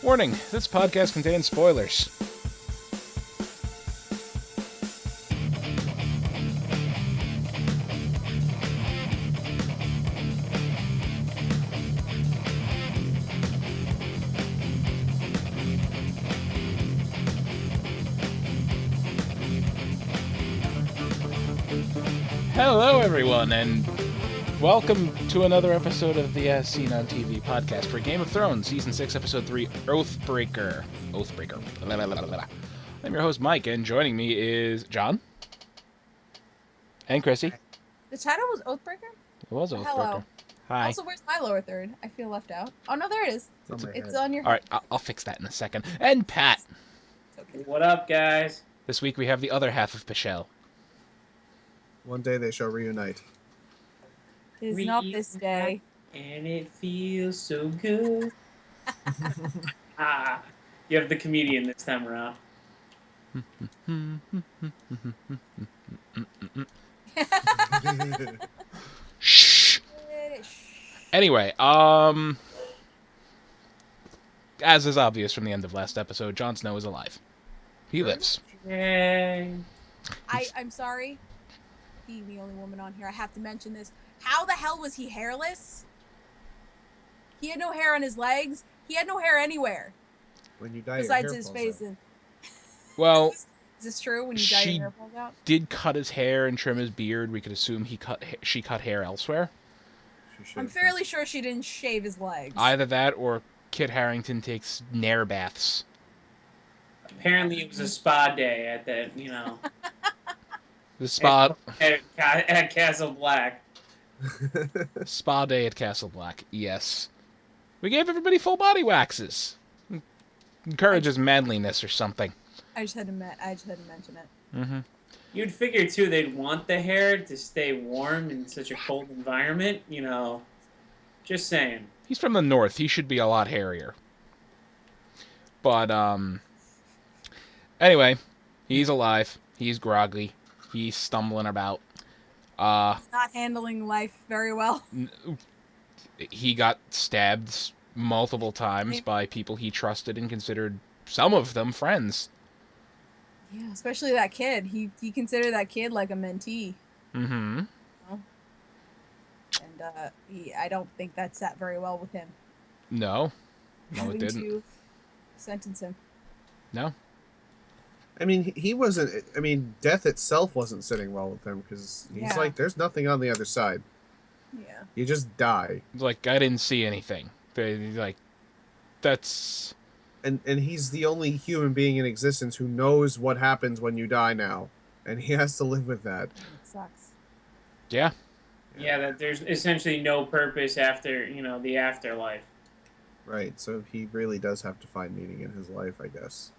Warning, this podcast contains spoilers. Hello, everyone, and welcome to another episode of the As Seen on TV podcast for Game of Thrones, Season 6, Episode 3, Oathbreaker. I'm your host, Mike, and joining me is John and Chrissy. The title was Oathbreaker? It was Oathbreaker. Hello. Hi. Also, where's my lower third? I feel left out. Oh, no, there it is. It's on your head. All right, I'll fix that in a second. And Pat. Okay. What up, guys? This week we have the other half of Pichelle. One day they shall reunite. It's not this day. And it feels so good. You have the comedian this time around. Shh. Anyway, as is obvious from the end of last episode, Jon Snow is alive. He lives. Yay. I'm sorry. Being the only woman on here, I have to mention this. How the hell was he hairless? He had no hair on his legs. He had no hair anywhere. When you die, Besides your hair his falls face. out. And... Well, Is this true? When you die, your hair falls out? did cut his hair and trim his beard. We could assume she cut hair elsewhere. I'm fairly sure she didn't shave his legs. Either that or Kit Harington takes nair baths. Apparently, it was a spa day at the, The spa at Castle Black. spa day at Castle Black. Yes. We gave everybody full body waxes. Encourages manliness or something. I just had to mention it. Mm-hmm. You'd figure, too, they'd want the hair to stay warm in such a cold environment, Just saying. He's from the north. He should be a lot hairier. But, anyway, he's alive. He's groggy. He's stumbling about. He's not handling life very well. He got stabbed multiple times by people he trusted and considered, some of them, friends. Yeah, especially that kid. He considered that kid like a mentee. Mm-hmm. And I don't think that sat very well with him. No, it Having didn't. to sentence him. No. I mean, he wasn't. I mean, death itself wasn't sitting well with him because he's like, "There's nothing on the other side. Yeah. You just die." Like, I didn't see anything. That's... And he's the only human being in existence who knows what happens when you die now, and he has to live with that. It sucks. Yeah. Yeah, that there's essentially no purpose after, the afterlife. Right. So he really does have to find meaning in his life, I guess.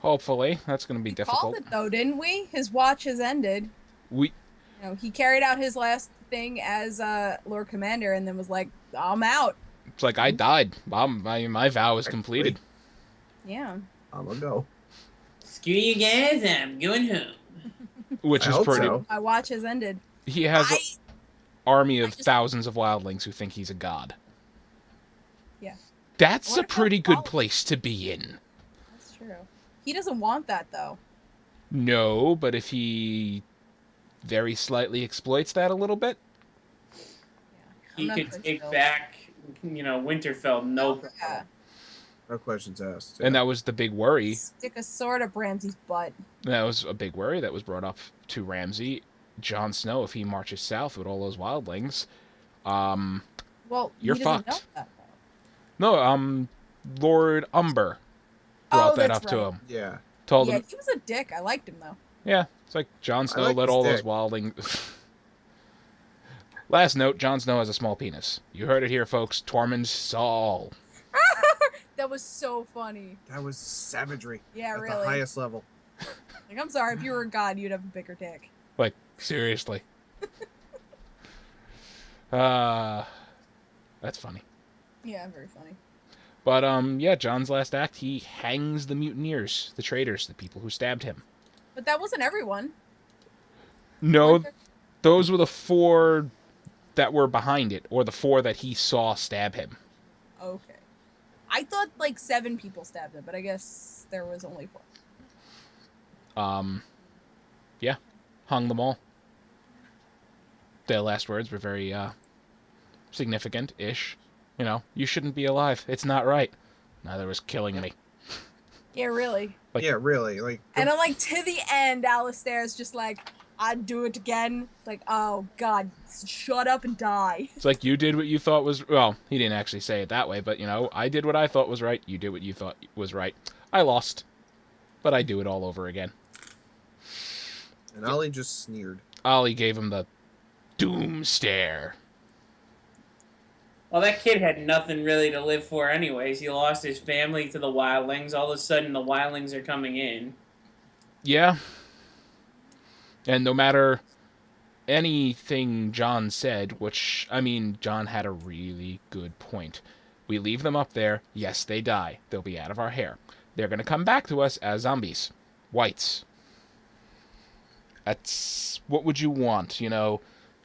Hopefully. That's going to be We difficult. called it, though, didn't we? His watch has ended. He carried out his last thing as Lord Commander and then was like, I'm out. It's like, I died. My vow is completed. Yeah. I'm gonna go. Screw you guys, I'm going home. Which I is hope pretty... so. My watch has ended. He has an army of thousands of wildlings who think he's a god. Yeah. That's a pretty good place to be in. That's true. He doesn't want that, though. No, but if he very slightly exploits that a little bit... He could take back, Winterfell, no problem. Yeah. No questions asked. And that was the big worry. Stick a sword up Ramsay's butt. That was a big worry that was brought up to Ramsay. Jon Snow, if he marches south with all those wildlings, well, you're he doesn't fucked. know that, though. No, Lord Umber brought that up to him. Yeah. Told him. He was a dick. I liked him, though. Yeah, it's like Jon Snow like let his all dick. those wildlings... Last note, Jon Snow has a small penis. You heard it here, folks. Tormund Saul. That was so funny. That was savagery. Yeah, at really. the highest level. Like, I'm sorry, if you were a god, you'd have a bigger dick. Like, seriously. That's funny. Yeah, very funny. But, yeah, Jon's last act, he hangs the mutineers, the traitors, the people who stabbed him. But that wasn't everyone. No, those were the 4 that were behind it, or the 4 that he saw stab him. Okay. I thought like 7 people stabbed him, but I guess there was only 4. Yeah, hung them all. Their last words were very significant-ish. You know, you shouldn't be alive. It's not right. Neither was killing me. Yeah, really. Like- yeah, really. Like, And I'm like, to the end, Alistair's just like, I'd do it again. It's like, oh god, shut up and die. It's like you did what you thought was... Well, he didn't actually say it that way, but, you know, I did what I thought was right. You did what you thought was right. I lost, but I do it all over again. and Ollie just sneered. Ollie gave him the doom stare. Well, that kid had nothing really to live for anyways. He lost his family to the wildlings. All of a sudden, the wildlings are coming in. Yeah. And no matter anything John said, which, I mean, John had a really good point. We leave them up there. Yes, they die. They'll be out of our hair. They're going to come back to us as zombies. Whites. That's... What would you want, you know?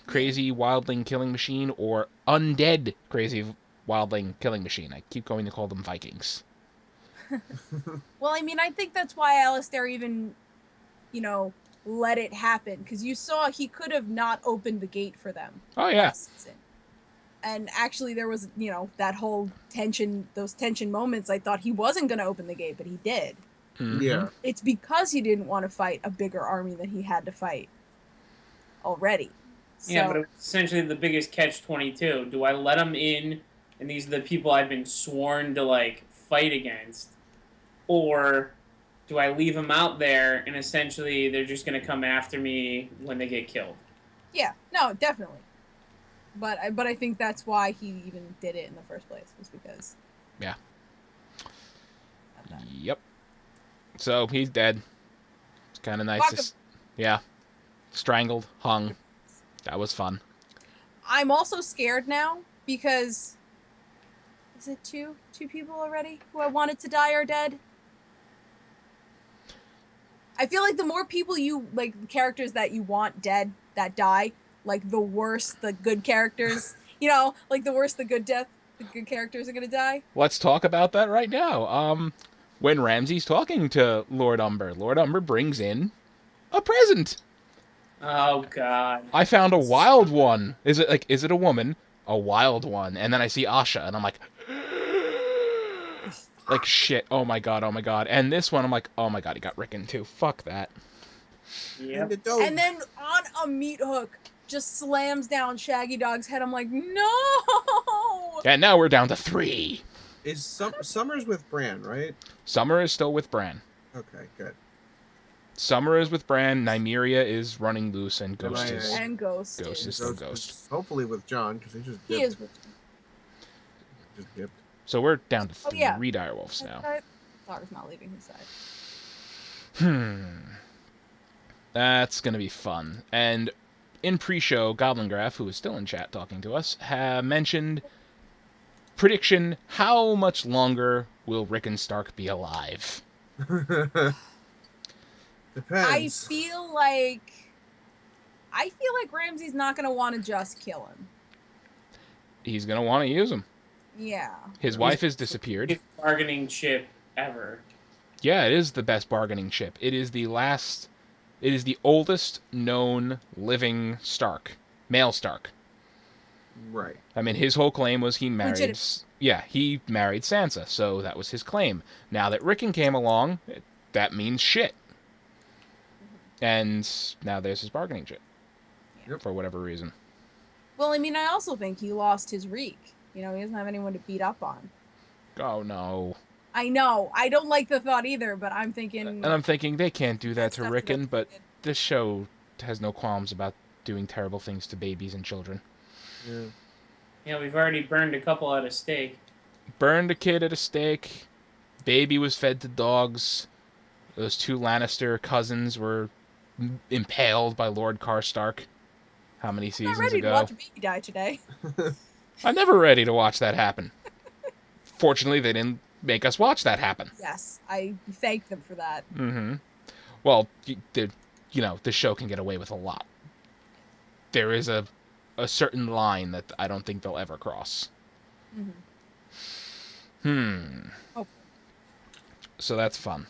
Crazy wildling killing machine or undead crazy wildling killing machine? I keep going to call them Vikings. Well, I mean, I think that's why Alistair even, you know, let it happen. Because you saw he could have not opened the gate for them. Oh, yeah. last season. And actually, there was, you know, that whole tension, those tension moments. I thought he wasn't going to open the gate, but he did. Mhm. Yeah. It's because he didn't want to fight a bigger army than he had to fight already. So, Yeah, but it's essentially the biggest catch-22. Do I let them in, and these are the people I've been sworn to, like, fight against? Or do I leave them out there, and essentially they're just going to come after me when they get killed? yeah, no, definitely. But I think that's why he even did it in the first place, was because. Yeah. of that. Yep. So he's dead. It's kind of nice Fuck to... him. Yeah. Strangled, hung. That was fun. I'm also scared now because. Is it two people already who I wanted to die are dead? I feel like the more people you like, the characters that you want dead that die, like the worse the good characters, you know, like the worse the good characters are gonna die. Let's talk about that right now. When Ramsay's talking to Lord Umber brings in a present. Oh, God. I found a wild one. Is it a woman? A wild one. And then I see Asha, and I'm like, shit. Oh my god. And this one, I'm like, oh my god, he got Rickon too. Fuck that. Yep. And then on a meat hook, just slams down Shaggy Dog's head. I'm like, no. And now we're down to 3. Is Summer's with Bran, right? Summer is still with Bran. Okay, good. Summer is with Bran. Nymeria is running loose, and Ghost is... And Ghost. Ghost is still Ghost. Hopefully with John, because he just dipped. He is with. Just dipped. So we're down to 3 Oh, yeah. direwolves now. Dog's not leaving his side. That's going to be fun. And in pre-show, Goblingraph, who is still in chat talking to us, mentioned prediction, how much longer will Rickon Stark be alive? Depends. I feel like Ramsay's not gonna want to just kill him. He's going to want to use him. Yeah. His wife has disappeared. Biggest bargaining chip ever. Yeah, it is the best bargaining chip. It is the oldest known living Stark. Male Stark. Right. I mean, his whole claim was he married... Legitimate. Yeah, he married Sansa, so that was his claim. Now that Rickon came along, that means shit. And now there's his bargaining chip. Yep. For whatever reason. Well, I mean, I also think he lost his reek. You know, he doesn't have anyone to beat up on. Oh, no. I know. I don't like the thought either, but I'm thinking... And I'm thinking, they can't do that That's to not Rickon, but good. this show has no qualms about doing terrible things to babies and children. Yeah. Yeah, we've already burned a couple at a stake. Burned a kid at a stake. Baby was fed to dogs. Those 2 Lannister cousins were impaled by Lord Karstark. How many I'm seasons not ready ago? to watch a baby die today. I'm never ready to watch that happen. Fortunately, they didn't make us watch that happen. Yes, I thank them for that. Mm-hmm. Well, the show can get away with a lot. There is a certain line that I don't think they'll ever cross. Mm-hmm. Hopefully. So that's fun.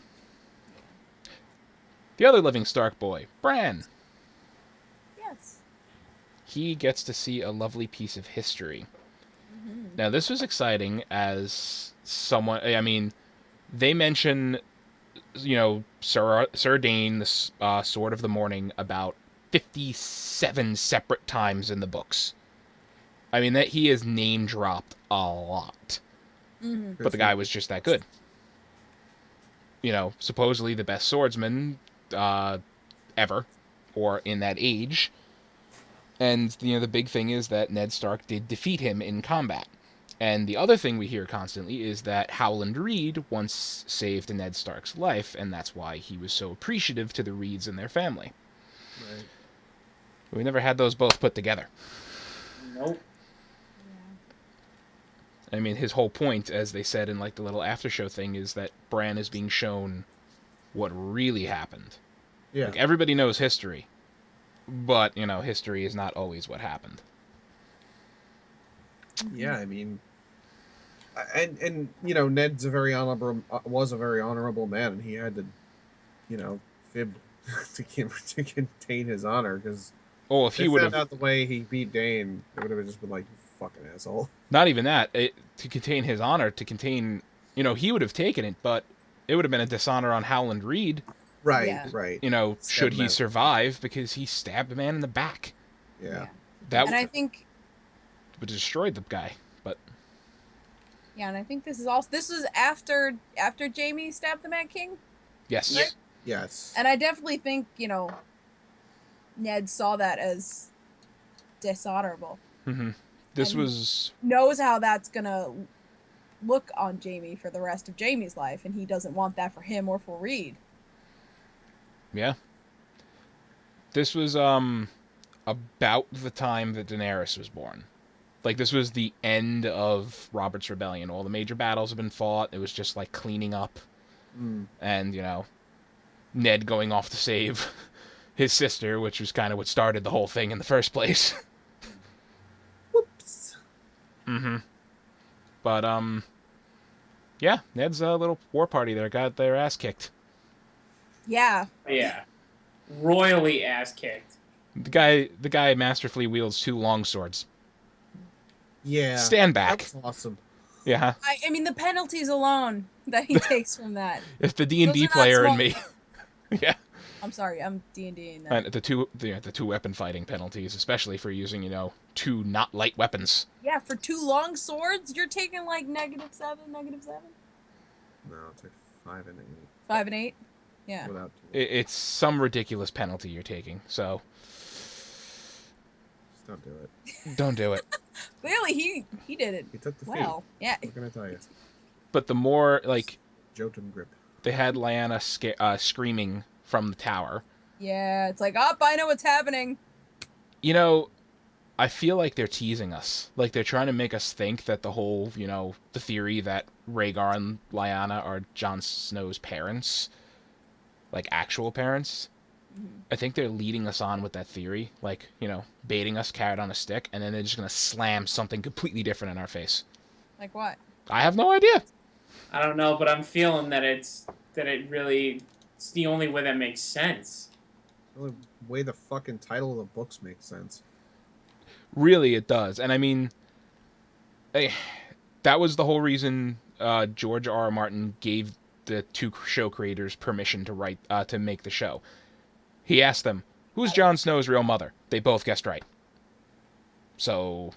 The other living Stark boy, Bran. Yes. He gets to see a lovely piece of history. Mm-hmm. Now, this was exciting as someone. I mean, they mention, Sir Dane, the Sword of the Morning, about 57 separate times in the books. I mean, that he is name dropped a lot. Mm-hmm. But the guy was just that good. Supposedly the best swordsman ever, or in that age. And, the big thing is that Ned Stark did defeat him in combat. And the other thing we hear constantly is that Howland Reed once saved Ned Stark's life, and that's why he was so appreciative to the Reeds and their family. Right. We never had those both put together. Nope. Yeah. I mean, his whole point, as they said in like the little after show thing, is that Bran is being shown what really happened. Yeah. Like, everybody knows history, but, history is not always what happened. Yeah, I mean, and Ned's was a very honorable man, and he had to, fib to contain his honor, because Oh, if they he would found have... out the way he beat Dane, it would have just been like, you fucking asshole. Not even that. To contain his honor, to contain... he would have taken it, but it would have been a dishonor on Howland Reed. Right, Yeah. right. Should he survive, because he stabbed a man in the back. Yeah. That And I think... would have destroyed the guy, but... Yeah, and I think this was after Jaime stabbed the Mad King. Yes. Right? Yes. And I definitely think, Ned saw that as dishonorable. Mm-hmm. This and was... knows how that's gonna look on Jaime for the rest of Jaime's life, and he doesn't want that for him or for Reed. Yeah. This was, about the time that Daenerys was born. Like, this was the end of Robert's Rebellion. All the major battles have been fought. It was just, like, cleaning up. And, Ned going off to save his sister, which was kind of what started the whole thing in the first place. Whoops. Mm-hmm. But, yeah, Ned's little war party there got their ass kicked. Yeah. Yeah. Royally ass kicked. The guy masterfully wields 2 long swords. Yeah. Stand back. That was awesome. Yeah. I mean, the penalties alone that he takes from that. It's the D&D Those are not player in small. me. Yeah. I'm sorry, I'm D&D. And the two weapon fighting penalties, especially for using, 2 not light weapons. Yeah, for 2 long swords, you're taking like -7, -7? No, it's like 5 and 8. 5 and 8? Yeah. Without It's some ridiculous penalty you're taking, so just don't do it. don't do it. Clearly, he did it He took the well. Yeah. What can I tell you? But the more, like, Jotun grip. they had Lyanna screaming from the tower. Yeah, it's like, oh, I know what's happening. I feel like they're teasing us. Like, they're trying to make us think that the whole, the theory that Rhaegar and Lyanna are Jon Snow's parents, like, actual parents. I think they're leading us on with that theory, like, baiting us carrot on a stick, and then they're just going to slam something completely different in our face. Like what? I have no idea. I don't know, but I'm feeling that it's the only way that makes sense. The only way the fucking title of the books makes sense. Really, it does. And I mean, that was the whole reason George R. R. Martin gave the 2 show creators permission to write to make the show. He asked them, "Who's Jon Snow's real mother?" They both guessed right. So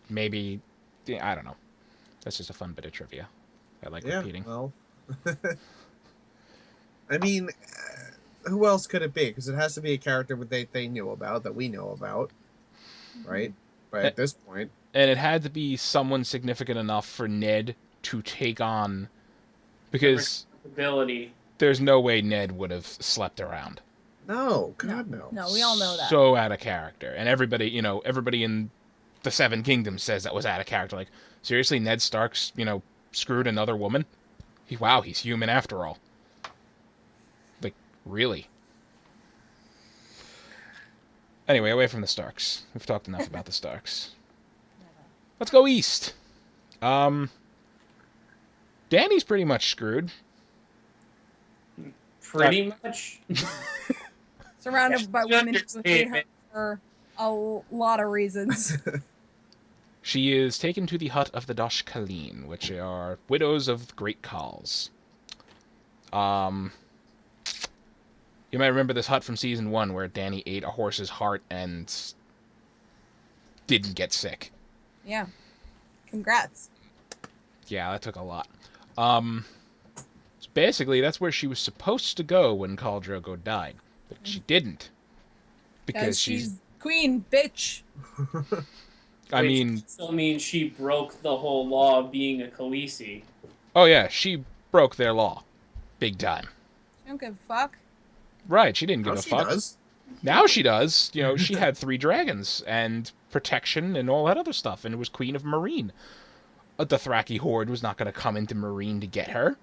maybe, I don't know. That's just a fun bit of trivia. I like repeating. Well, I mean, who else could it be? Because it has to be a character that they knew about, that we know about, right? But at this point, And it had to be someone significant enough for Ned to take on, because Ability. there's no way Ned would have slept around. no, God no. No, we all know that. So out of character. And everybody in the 7 Kingdoms says that was out of character. Like, seriously, Ned Stark's, screwed another woman? Wow, he's human after all. Like, really? Anyway, away from the Starks. We've talked enough about the Starks. Let's go east. Danny's pretty much screwed. Pretty much. Surrounded by women who hate her Understatement. for a lot of reasons. She is taken to the hut of the Dosh Kalin, which are widows of great Khals. You might remember this hut from season 1 where Danny ate a horse's heart and didn't get sick. Yeah. Congrats. Yeah, that took a lot. So basically, that's where she was supposed to go when Khal Drogo died, but she didn't. Because she's queen, bitch. I Which mean, still means she broke the whole law of being a Khaleesi. oh yeah, she broke their law. Big time. She don't give a fuck. Right, she didn't give Now a she fuck. does. Now she does. You know, she had 3 dragons and protection and all that other stuff, and was queen of Marine. The Thraki horde was not going to come into Marine to get her,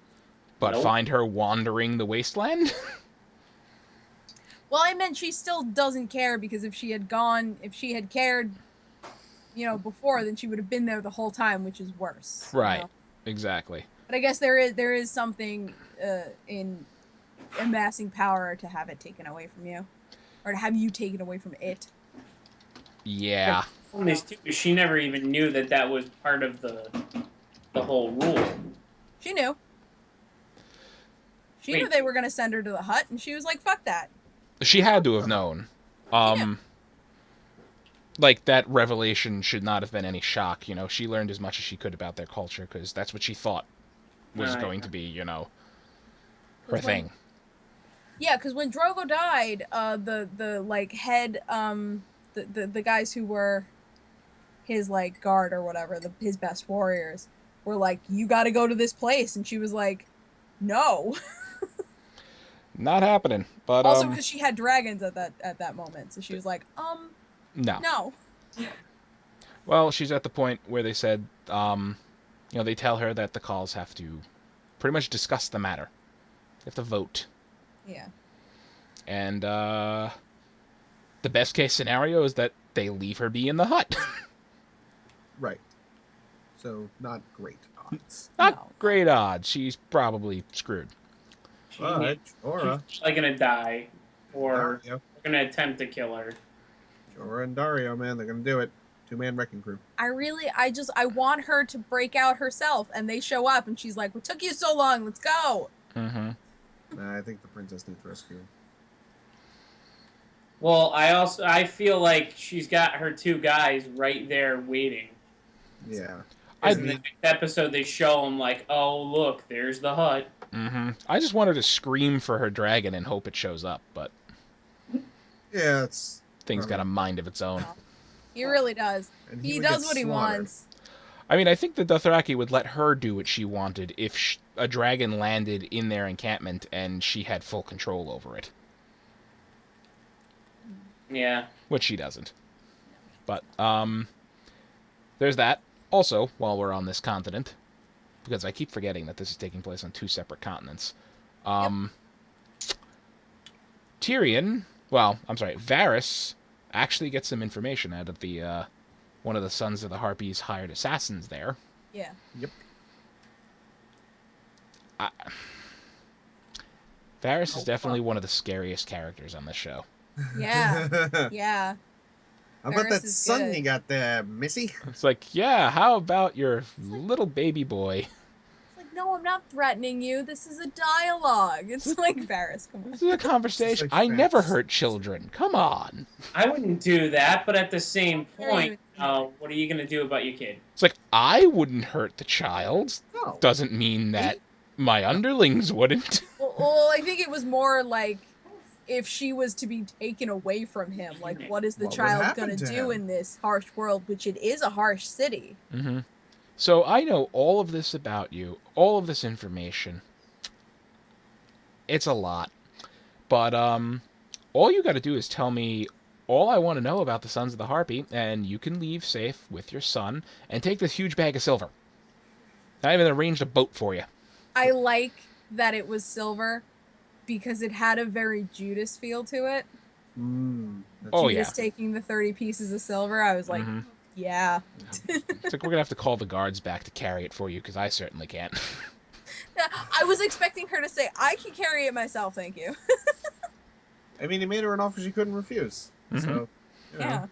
but Nope. find her wandering the wasteland. Well, I meant she still doesn't care, because if she had cared, before, then she would have been there the whole time, which is worse. Right, exactly. But I guess there is something in amassing power to have it taken away from you, or to have you taken away from it. Yeah. The problem is too, she never even knew that was part of the whole rule. She knew. She knew they were gonna send her to the hut, and she was like, "Fuck that." She had to have known. Like, that revelation should not have been any shock. You know, she learned as much as she could about their culture, because that's what she thought was going to be, her thing. Yeah, because when Drogo died, the like head, the guys who were his like guard or whatever, his best warriors, were like, "You got to go to this place," and she was like, "No." Not happening. But also because she had dragons at that moment, so she was like, no. Well, she's at the point where they said, they tell her that the Khals have to pretty much discuss the matter. They have to vote. Yeah. And the best case scenario is that they leave her be in the hut. Right. So, not great odds. Not great odds. She's probably screwed. But Jorah. She's probably gonna die, or Dario. we're gonna attempt to kill her. Jorah and Dario, man, they're gonna do it. 2-man wrecking crew. I want her to break out herself, and they show up, and she's like, "What took you so long? Let's go." Mm-hmm. Nah, I think the princess needs rescuing. Well, I feel like she's got her 2 guys right there waiting. Yeah. In the next episode, they show them like, "Oh, look, there's the hut." Mm-hmm. I just want her to scream for her dragon and hope it shows up, but yeah, it's thing's got a mind of its own. He really does. And he would does get what he slaughtered. wants. I mean, I think the Dothraki would let her do what she wanted if a dragon landed in their encampment and she had full control over it. Yeah. Which she doesn't. But, there's that. Also, while we're on this continent, because I keep forgetting that this is taking place on 2 separate continents, Varys actually gets some information out of the, one of the Sons of the Harpies hired assassins there. Yeah. Yep. Varys is definitely one of the scariest characters on this show. Yeah. Yeah. How about Varys that is son good. you got there, Missy? It's like, yeah, how about your little baby boy? It's like, no, I'm not threatening you. This is a dialogue. It's like, Varys, come on. This is a conversation. Like I never Varys. hurt children. Come on. I wouldn't do that, but at the same Very point, even. what are you gonna do about your kid? It's like, I wouldn't hurt the child. No. Doesn't mean that my underlings wouldn't. Well, I think it was more like, if she was to be taken away from him, like, what is the What would child happen gonna to do him? in this harsh world, which it is a harsh city. Mm-hmm. So I know all of this about you, all of this information. It's a lot. But all you got to do is tell me all I want to know about the Sons of the Harpy, and you can leave safe with your son and take this huge bag of silver. I even arranged a boat for you. I like that it was silver, because it had a very Judas feel to it. Oh, Judas yeah. taking the 30 pieces of silver. I was like, Mhm. Yeah. It's like we're gonna have to call the guards back to carry it for you because I certainly can't. I was expecting her to say, I can carry it myself, thank you. I mean, he made her an offer she couldn't refuse. Mhm. So, you know, Yeah. what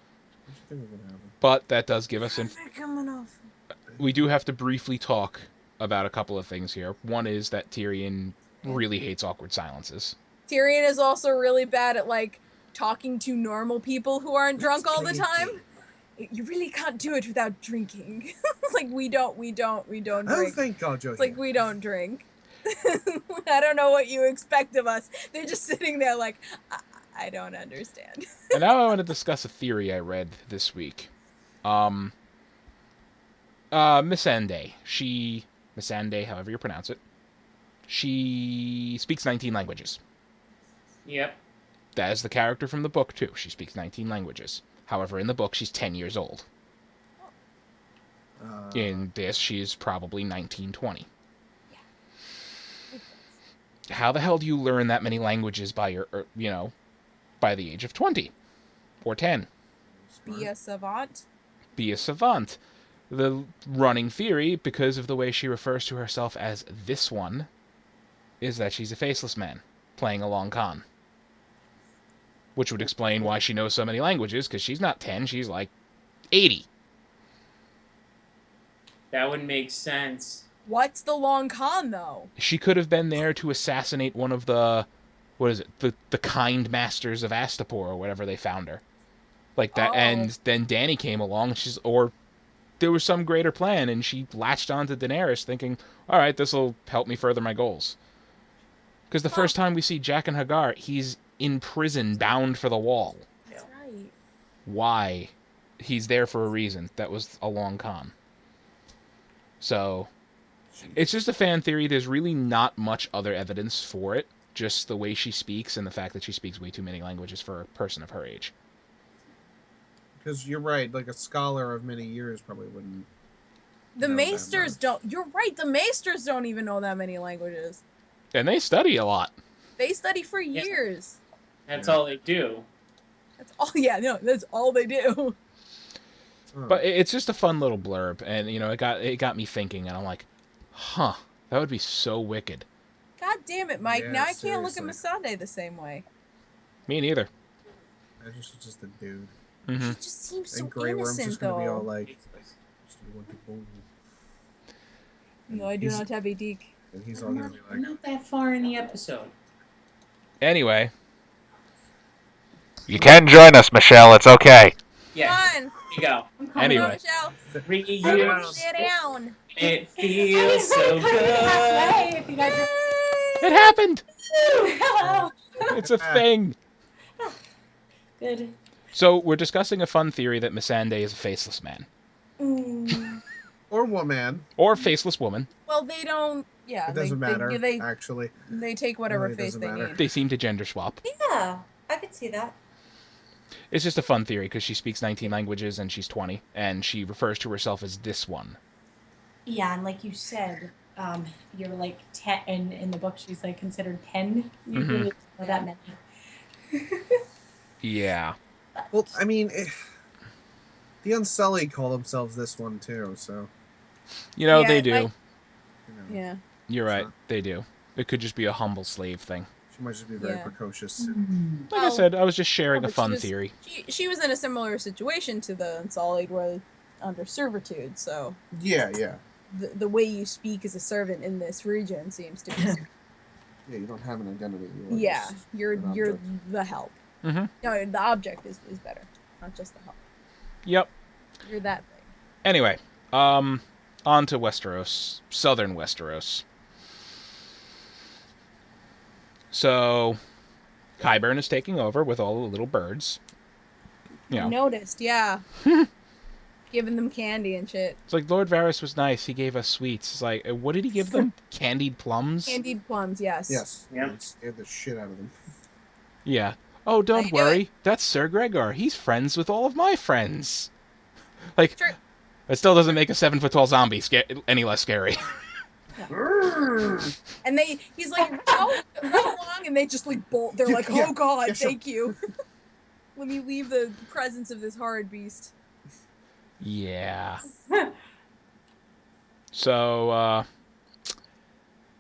you think was gonna happen? But that does give us. Make him an offer. We do have to briefly talk about a couple of things here. One is that Tyrion really hates awkward silences. Tyrion is also really bad at, like, talking to normal people who aren't drunk all the Let's play a time. You really can't do it without drinking. It's like, we don't Oh, drink. thank God you're It's like, here. we don't drink. I don't know what you expect of us. They're just sitting there like, I don't understand. And now I want to discuss a theory I read this week. Missandei. Missandei, however you pronounce it. She speaks 19 languages. Yep. That is the character from the book, too. She speaks 19 languages. However, in the book, she's 10 years old. In this, she's probably 19, 20. How the hell do you learn that many languages by by the age of 20 or 10? Be a savant. Be a savant. The running theory, because of the way she refers to herself as this one, is that she's a faceless man playing a long con. Which would explain why she knows so many languages, because she's not 10, she's like 80. That would make sense. What's the long con, though? She could have been there to assassinate one of the, the kind masters of Astapor, or whatever they found her. Like that, Oh. and then Dany came along, or there was some greater plan, and she latched onto Daenerys thinking, all right, this will help me further my goals. Because the first time we see Jack and Hagar, he's in prison, bound for the wall. That's right. Why? He's there for a reason. That was a long con. So, it's just a fan theory. There's really not much other evidence for it. Just the way she speaks and the fact that she speaks way too many languages for a person of her age. Because you're right, like a scholar of many years probably wouldn't. The know that maesters much. don't. You're right. The maesters don't even know that many languages. And they study a lot. They study for years. That's Yeah. all they do. That's all. Yeah, no, that's all they do. Huh. But it's just a fun little blurb, and it got me thinking, and I'm like, huh, that would be so wicked. God damn it, Mike. Yeah, Now I can't look at seriously. Missandei the same way. Me neither. That's just a dude. Mm-hmm. She just seems so And Grey Worm's innocent, just gonna be all though. like, just want to boom. No, I do He's- not have a deek. And he's all I'm gonna not, be I'm like, not that far in the episode. Anyway. You can join us, Michelle. It's okay. Yeah, Come on. here you go. Anyway. Come on, Michelle. 3 Sit years. Sit down. It feels so good. If you guys are... It happened! Hello. It's a thing. Good. So, we're discussing a fun theory that Missandei is a faceless man. or woman. Or faceless woman. Well, they don't. Yeah, It doesn't matter, They actually. take whatever Really face doesn't they matter. need. They seem to gender swap. Yeah, I could see that. It's just a fun theory because she speaks 19 languages and she's 20, and she refers to herself as this one. Yeah, and like you said, you're like 10, in the book she's like considered 10. You Mhm. really don't know that many. Yeah. Well, I mean, the Unsullied call themselves this one too, so They Yeah, do. like- you know, Yeah. You're right. So- They do. It could just be a humble slave thing. she might just be very Yeah. precocious. Like I Well, said, I was just sharing no, a but fun she was- theory. She was in a similar situation to the Unsullied, where under servitude. So Yeah, yeah, the way you speak as a servant in this region seems to be. yeah. You don't have an identity. You're Yeah, just you're an you're object. the help. Mm-hmm. No, the object is better, not just the help. Yep. You're that thing. Anyway, on to Westeros, southern Westeros. So, Qyburn is taking over with all the little birds. I noticed, yeah. Giving them candy and shit. It's like Lord Varys was nice. He gave us sweets. It's like, what did he give them? Candied plums? Candied plums, yes. Yes. Yeah. It scared the shit out of them. Yeah. Oh, don't you do worry. That's Sir Gregor. He's friends with all of my friends. Like, True. it still doesn't make a 7-foot-tall zombie any less scary. And he's like, oh, run along, and they just like bolt. They're like, Yeah, oh god, yeah, sure. thank you. Let me leave the presence of this horrid beast. Yeah. So,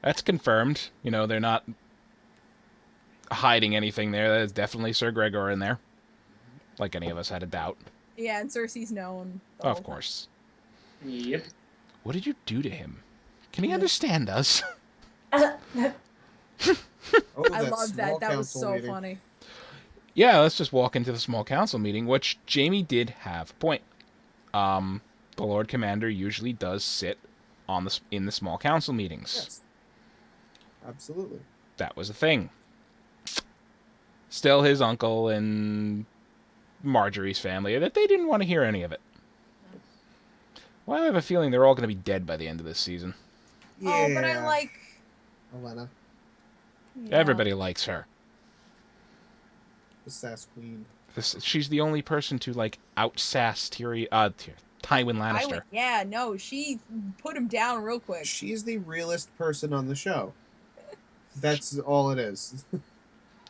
that's confirmed. You know, they're not hiding anything there. There's definitely Sir Gregor in there. Like any of us had a doubt. Yeah, and Cersei's known the Of whole time. course. Yep. What did you do to him? Can he understand us? Oh, I love that. small That was council so meeting. funny. Yeah, let's just walk into the small council meeting, which Jamie did have a point. The Lord Commander usually does sit in the small council meetings. Yes. Absolutely. That was a thing. Still, his uncle and Marjorie's family, that they didn't want to hear any of it. Well, I have a feeling they're all going to be dead by the end of this season. Yeah. Oh, but I like. Olenna, Yeah. Everybody likes her. the sass queen. She's the only person to like outsass Tywin Lannister. Yeah, no, she put him down real quick. She's the realest person on the show. That's all it is.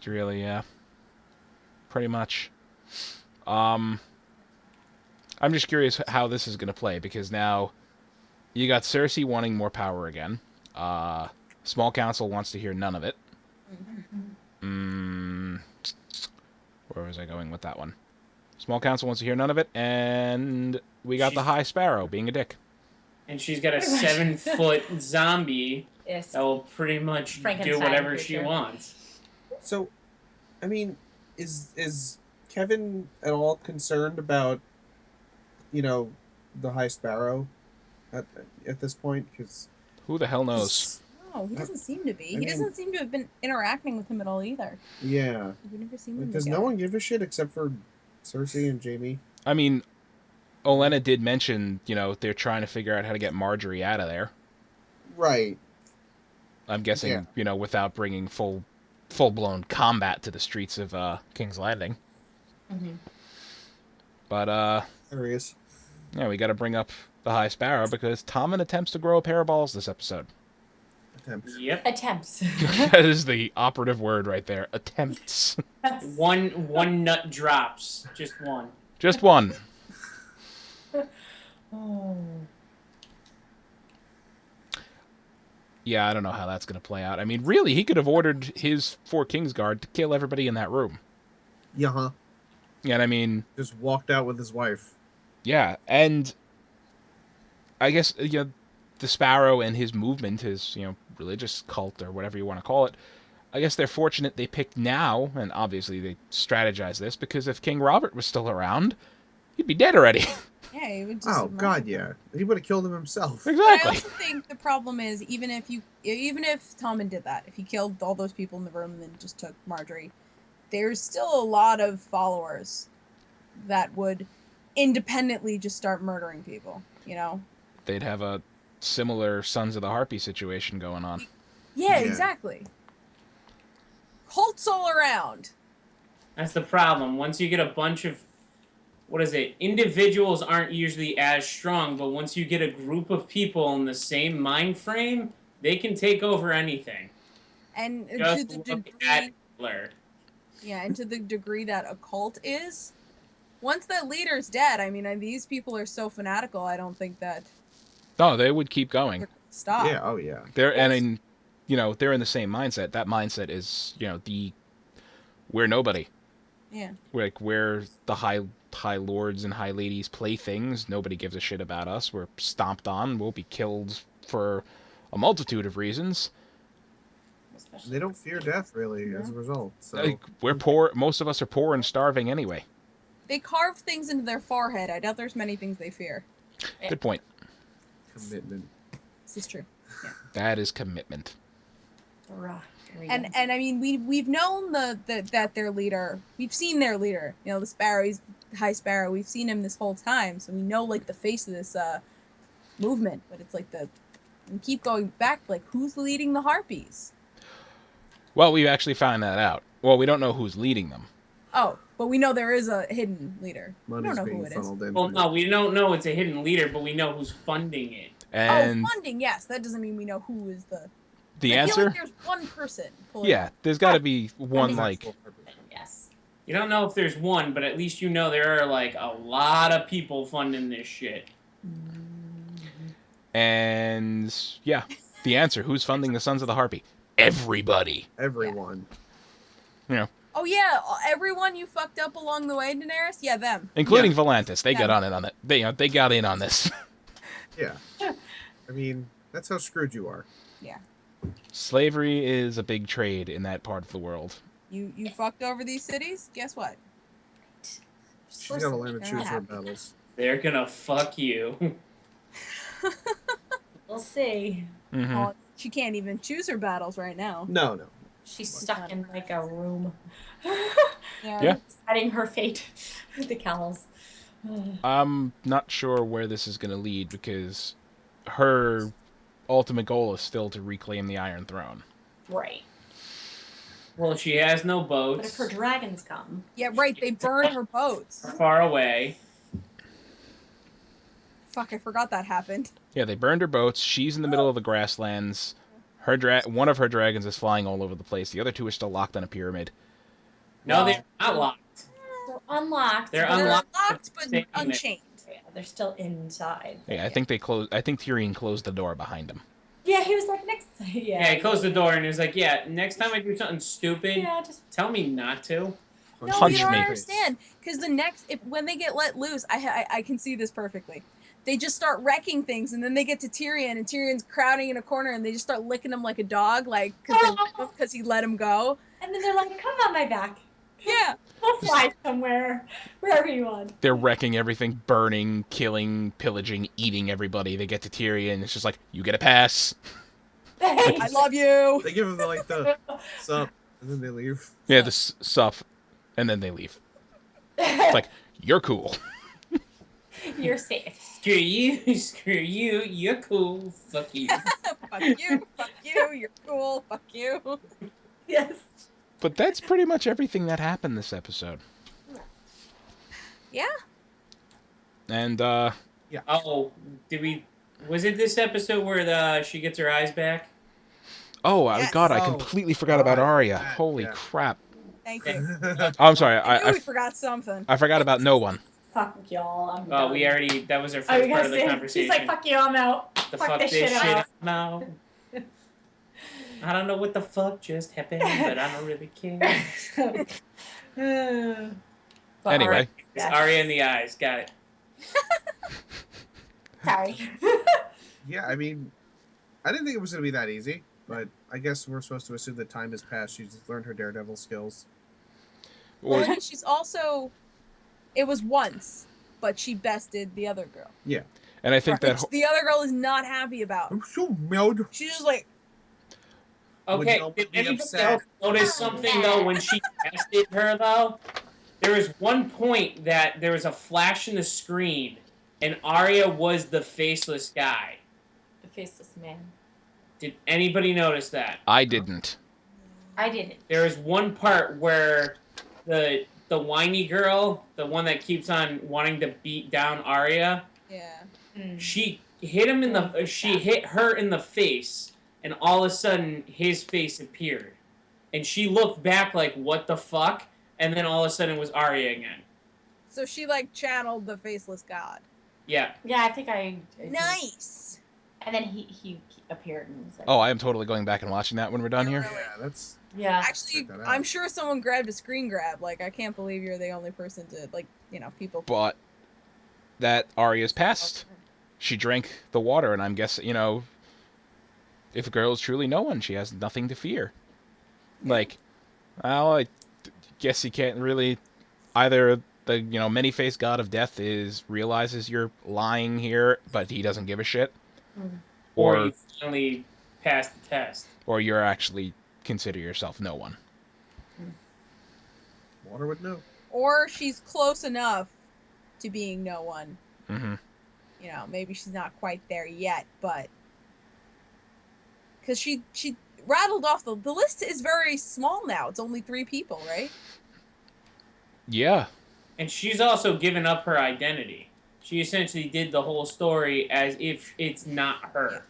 Really, yeah. Pretty much. I'm just curious how this is going to play, because now you got Cersei wanting more power again. Small Council wants to hear none of it. Where was I going with that one? Small Council wants to hear none of it, and we got the High Sparrow being a dick. And she's got a 7-foot zombie Yes. that will pretty much do Frankenstein whatever she creature. wants. So, I mean, is Kevin at all concerned about, the High Sparrow at this point? Because Who the hell knows? No, he doesn't seem to be. I He mean- doesn't seem to have been interacting with him at all either. yeah, We've never seen them does no together. one give a shit except for Cersei and Jamie? I mean, Olenna did mention, they're trying to figure out how to get Marjorie out of there. Right. I'm guessing, without bringing full-blown combat to the streets of King's Landing. Mm-hmm. But, There he is. yeah, we got to bring up the High Sparrow because Tommen attempts to grow a pair of balls this episode. Attempts. Yep. Attempts. That is the operative word right there. Attempts. One nut drops. Just one. Just one. Oh. Yeah, I don't know how that's going to play out. I mean, really, he could have ordered his 4 Kingsguard to kill everybody in that room. Yeah, huh? And I mean, Just walked out with his wife. yeah, and I guess, the Sparrow and his movement, his, religious cult or whatever you want to call it, I guess they're fortunate they picked now, and obviously they strategized this, because if King Robert was still around, he'd be dead already. Yeah, he would just. Oh God, yeah. He would have killed him himself. But I Exactly. also think the problem is even if Tommen did that, if he killed all those people in the room and then just took Marjorie, there's still a lot of followers that would independently just start murdering people. They'd have a similar Sons of the Harpy situation going on. Yeah, Yeah. exactly. Cults all around. That's the problem. Once you get a bunch of, individuals aren't usually as strong, but once you get a group of people in the same mind frame, they can take over anything. And Just to the look degree, at Hitler. yeah, and to the degree that a cult is, once that leader's dead, I mean, these people are so fanatical. I don't think that No, they would keep going. they're gonna stop. Yeah, oh yeah. They're they're in the same mindset. That mindset is, we're nobody. Yeah. We're the high lords and high ladies playthings. Nobody gives a shit about us. We're stomped on. We'll be killed for a multitude of reasons. They don't fear death really as a result. So We're poor. Most of us are poor and starving anyway. They carve things into their forehead. I doubt there's many things they fear. Good point. commitment. This is true. That is commitment. And I mean we've known that their leader, we've seen their leader, the Sparrow, he's High Sparrow, we've seen him this whole time, so we know like the face of this movement, but it's like we keep going back, like who's leading the Harpies? Well, we actually found that out. Well, we don't know who's leading them. Oh, but we know there is a hidden leader. We Money's don't know being who it is. funneled in. Well, no, we don't know it's a hidden leader, but we know who's funding it. And Oh, funding, yes. That doesn't mean we know who is the the I feel answer? like there's one person pulling Yeah, there's got to be one, like, Yes. You don't know if there's one, but at least you know there are like a lot of people funding this shit. And yeah, the answer: who's funding the Sons of the Harpy? Everybody. Everyone. You know, Oh yeah, everyone you fucked up along the way, Daenerys. Yeah, them. including Yeah. Volantis. They got Yeah. on it on that. They got in on this. Yeah. I mean, that's how screwed you are. Yeah. Slavery is a big trade in that part of the world. You fucked over these cities. Guess what? She's got to learn to They're choose not her happy. battles. They're gonna fuck you. We'll see. Mm-hmm. Oh, she can't even choose her battles right now. No. She's stuck in like a room. Yeah. Deciding her fate. The cows. I'm not sure where this is going to lead because her ultimate goal is still to reclaim the Iron Throne. Right. Well, she has no But if boats. her dragons come. Yeah, right. They burned her boats. Far away. Fuck, I forgot that happened. Yeah, they burned her boats. She's in the middle of the grasslands. One of her dragons is flying all over the place. The other two are still locked on a pyramid. No, they're not locked. They're unlocked. They're but unlocked. Locked but Staying there. unchained. Yeah, they're still inside. Yeah, I think they closed. I think Tyrion closed the door behind him. Yeah, he was like next. Yeah, he closed the door and he was like, "Yeah, next time I do something stupid, Yeah, just tell me not to." No, Punch you don't me. understand. Because when they get let loose, I can see this perfectly. They just start wrecking things, and then they get to Tyrion, and Tyrion's crowding in a corner, and they just start licking him like a dog, like because he let him go. and then they're like, "Come on my back. Yeah, We'll fly somewhere, wherever you want." They're wrecking everything, burning, killing, pillaging, eating everybody. They get to Tyrion. It's just like, you get a pass. I love you. They give him the sup, and then they leave. Yeah, the sup, and then they leave. It's like, you're cool. You're safe. Screw you, screw you, you're cool, fuck you. Fuck you, you're cool, fuck you. Yes. But that's pretty much everything that happened this episode. Yeah. And, Oh, was it this episode where she gets her eyes back? oh, Yes. God, I Oh, completely forgot about right. Arya. That, Holy yeah. crap. Thank you. Oh, I'm sorry. I knew I we forgot something. I forgot about no one. Fuck y'all. I'm Oh, done. that was our Oh, first you part guys of the say conversation. she's like, "Fuck you, I'm out. The fuck fuck this this shit shit out." I'm out. I don't know what the fuck just happened, but I don't really care. But Anyway. Arya- It's Arya in the eyes. Got it. Sorry. Yeah, I mean, I didn't think it was going to be that easy, but I guess we're supposed to assume that time has passed. She's learned her daredevil skills. Or, Well, she's also. It was once, but she bested the other girl. Yeah. and I think that... Which the other girl is not happy about. I'm so mad. She's just like, Okay, Would did be anybody upset. else notice something, though, when she tested her, though? There was one point that there was a flash in the screen, and Arya was the faceless guy. The faceless man. Did anybody notice that? I didn't. I didn't. There was one part where the whiny girl, the one that keeps on wanting to beat down Arya, yeah. she hit her in the face, and all of a sudden his face appeared, and she looked back like, what the fuck, and then all of a sudden it was Arya again. So she like channeled the faceless god. Yeah. Yeah, I think I. Nice. And then he appeared and was like. Oh, I am totally going back and watching that when we're done here. Yeah, that's... Yeah. Actually, Check that out. I'm sure someone grabbed a screen grab. Like, I can't believe you're the only person to, like, people. But that Arya's passed. She drank the water, and I'm guessing, if a girl is truly no one, she has nothing to fear. Like, well, I guess you can't really... Either the, many-faced god of death realizes you're lying here, but he doesn't give a shit. Or Or you finally passed the test. or you're actually consider yourself no one. Water would know. Or she's close enough to being no one. Mm-hmm. Maybe she's not quite there yet, but... Because she rattled off the list is very small now. It's only 3 people, right? Yeah. And she's also given up her identity. She essentially did the whole story as if it's not her.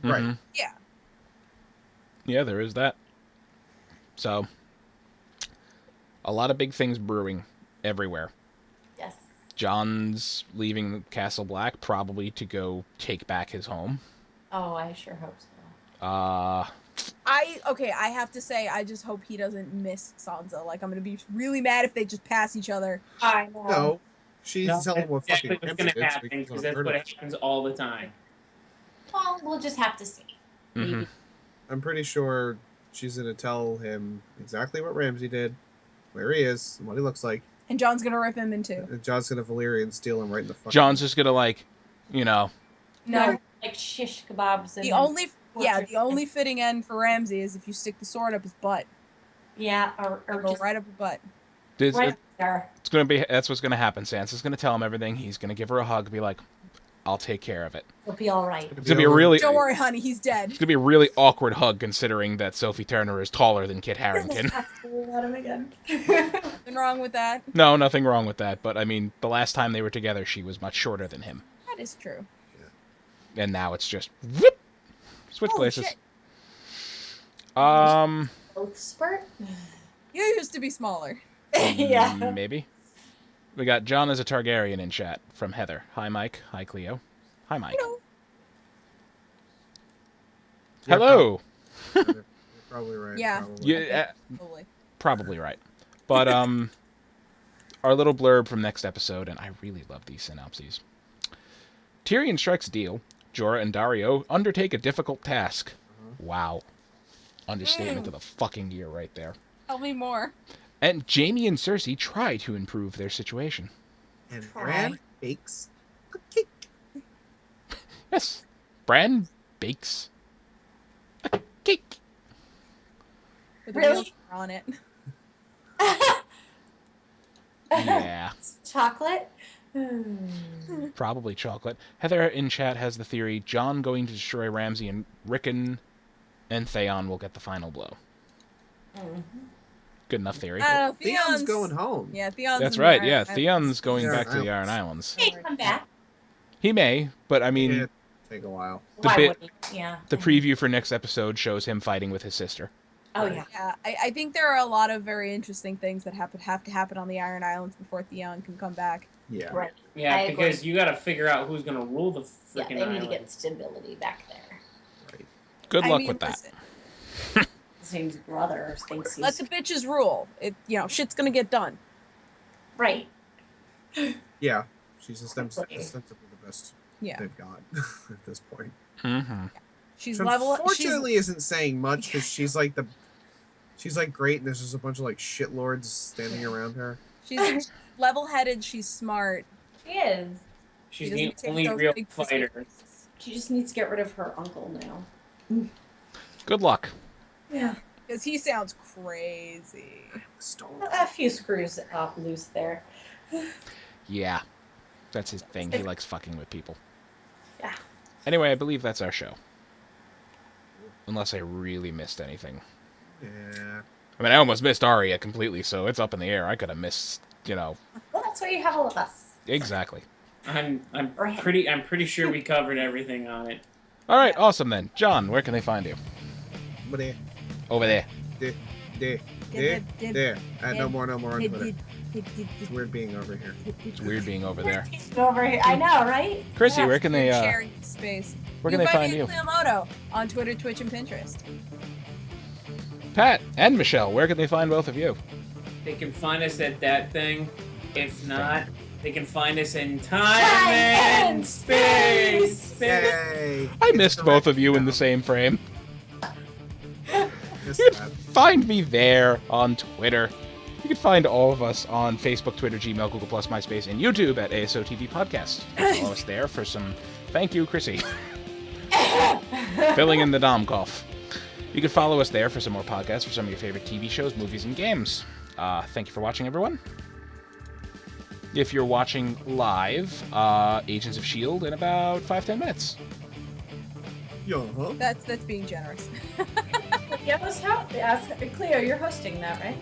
Right. Mhm. Yeah. Yeah, there is that. So, A lot of big things brewing everywhere. Yes. John's leaving Castle Black probably to go take back his home. Oh, I sure hope so. I have to say, I just hope he doesn't miss Sansa. Like, I'm gonna be really mad if they just pass each other. I know. No, she's No, telling that's what exactly fucking what's Ramsay gonna did, so happen he because doesn't that's hurt what him. happens all the time. Well, we'll just have to see. Mm-hmm. I'm pretty sure she's gonna tell him exactly what Ramsay did, where he is, and what he looks like. And John's gonna rip him in two. And John's gonna Valyrian steal him right in the fucking. John's just gonna like, you know, No, Like shish kebabs and the only torture. fitting end for Ramsay is if you stick the sword up his butt. Yeah, or Or go just right up his butt. right there. it's gonna be. That's what's gonna happen. Sansa's gonna tell him everything. He's gonna give her a hug, be like, "I'll take care of it." It'll be all right. It's gonna be a really. Don't worry, honey, he's dead. It's gonna be a really awkward hug, considering that Sophie Turner is taller than Kit Harington. About him again. Nothing wrong with that. No, nothing wrong with that. But I mean, the last time they were together, she was much shorter than him, That is true. and now it's just whoop, switch Holy places. shit. Both spurt. You used to be smaller. Yeah. Maybe. We got John as a Targaryen in chat from Heather. Hi, Mike. Hi, Cleo. Hi, Mike. You know, Yeah, Hello. You're probably right. Yeah. Probably. Yeah, totally. probably right. But our little blurb from next episode, and I really love these synopses. Tyrion strikes a deal. Jorah and Dario undertake a difficult task. Wow. Understatement of the fucking year right there. Tell me more. And Jaime and Cersei try to improve their situation. And Try. Bran bakes a cake. Yes. Bran bakes a cake. With the Really? wheels on it. Yeah. Chocolate. Probably chocolate. Heather in chat has the theory Jon going to destroy Ramsay and Rickon and Theon will get the final blow. Good enough theory. Theon's going home. Yeah, Theon's. That's in the right, Iron yeah. Islands. Theon's going Iron back to the Iron Islands. Islands. Hey, come back. He may, but I mean, It'd take a while. Why bit- wouldn't he? Yeah. the preview for next episode shows him fighting with his sister. Oh yeah. Yeah, I think there are a lot of very interesting things that have to happen on the Iron Islands before Theon can come back. Yeah. Right. Yeah, I agree. because you got to figure out who's going to rule the Yeah, freaking they need island. to get stability back there. Right. Good I luck mean, with that. listen, Seems brother thinks let he's the bitches rule. Shit's gonna get done. right. Yeah. She's ostensibly the best Yeah, they've got at this point. Mm-hmm. she's Which level. unfortunately isn't saying much because she's like great and there's just a bunch of like shitlords standing around her. She's level-headed. She's smart. She is. She's She the doesn't take only those real big fighter. risks. She just needs to get rid of her uncle now. Good luck. Yeah. Because he sounds crazy. Stone. A few screws loose there. Yeah. That's his thing. He likes fucking with people. Yeah. Anyway, I believe that's our show. Unless I really missed anything. Yeah. I mean, I almost missed Arya completely, so it's up in the air. I could have missed, Well, that's why you have all of us. Exactly. I'm Right. pretty sure we covered everything on it. All right, awesome then. John, where can they find you? But Over there. there. No more on Twitter. It's weird being over here. It's weird being over there. Over here. I know, right? Chrissy, where can they sharing space? where can they find me you? at Cleomoto on Twitter, Twitch, and Pinterest. Pat and Michelle, where can they find both of you? They can find us at that thing. If not, they can find us in time Time and space. Yay! I missed both of you in the same frame. Missed You that. can find me there on Twitter. You can find all of us on Facebook, Twitter, Gmail, Google+, MySpace, and YouTube at ASOTV Podcast. Follow us there for some... Thank you, Chrissy. Filling in the Dom cough. You can follow us there for some more podcasts for some of your favorite TV shows, movies, and games. Thank you for watching, everyone. If you're watching live, Agents of S.H.I.E.L.D. in about 5-10 minutes. That's being generous. Yeah, Cleo, you're hosting that, right?